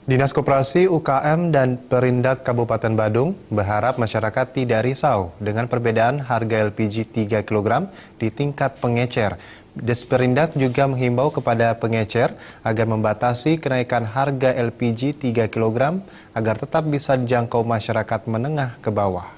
Dinas Koperasi, UKM, dan Perindak Kabupaten Badung berharap masyarakat tidak risau dengan perbedaan harga LPG 3 kg di tingkat pengecer. Desperindak juga menghimbau kepada pengecer agar membatasi kenaikan harga LPG 3 kg agar tetap bisa dijangkau masyarakat menengah ke bawah.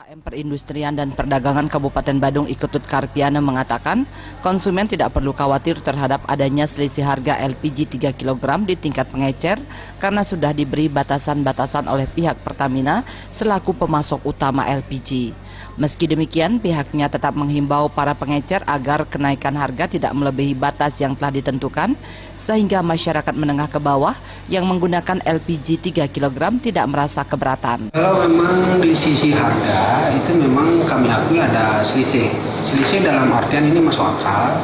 UKM Perindustrian dan Perdagangan Kabupaten Badung Iketut Karpiana mengatakan konsumen tidak perlu khawatir terhadap adanya selisih harga LPG 3 kg di tingkat pengecer karena sudah diberi batasan-batasan oleh pihak Pertamina selaku pemasok utama LPG. Meski demikian, pihaknya tetap menghimbau para pengecer agar kenaikan harga tidak melebihi batas yang telah ditentukan sehingga masyarakat menengah ke bawah yang menggunakan LPG 3 kg tidak merasa keberatan. Kalau memang di sisi harga itu memang kami akui ada selisih. Selisih dalam artian ini masuk akal.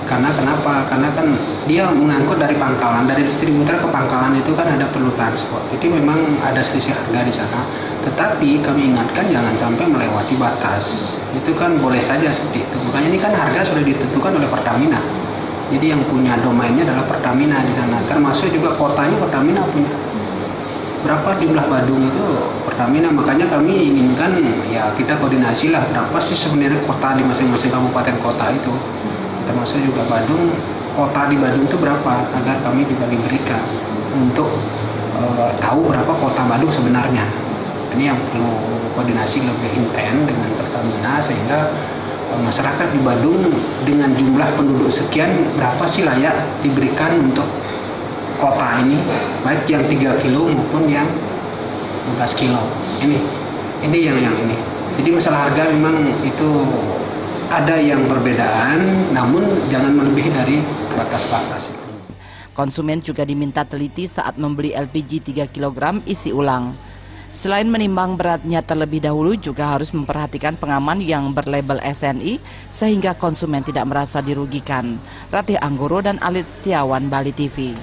Karena kenapa? Karena kan dia mengangkut dari pangkalan, dari distributor ke pangkalan itu kan ada perlu transport. Itu memang ada selisih harga di sana. Tetapi kami ingatkan jangan sampai melewati batas. Itu kan boleh saja seperti itu. Makanya ini kan harga sudah ditentukan oleh Pertamina. Jadi yang punya domainnya adalah Pertamina di sana. Termasuk juga kotanya Pertamina punya. Berapa jumlah Badung itu Pertamina, makanya kami inginkan ya kita koordinasi lah berapa sih sebenarnya kota di masing-masing kabupaten kota itu. Termasuk juga Badung, kota di Badung itu berapa agar kami juga diberikan untuk tahu berapa kota Badung sebenarnya. Ini yang perlu koordinasi lebih intens dengan Pertamina sehingga masyarakat di Badung dengan jumlah penduduk sekian berapa sih layak diberikan untuk kota ini, baik yang 3 kilo maupun yang 12 kilo. Ini yang ini. Jadi masalah harga memang itu ada yang perbedaan, namun jangan melebihi dari batas-batas itu. Konsumen juga diminta teliti saat membeli LPG 3 kg isi ulang. Selain menimbang beratnya terlebih dahulu, juga harus memperhatikan pengaman yang berlabel SNI sehingga konsumen tidak merasa dirugikan. Ratih Anggoro dan Alit Setiawan, Bali TV.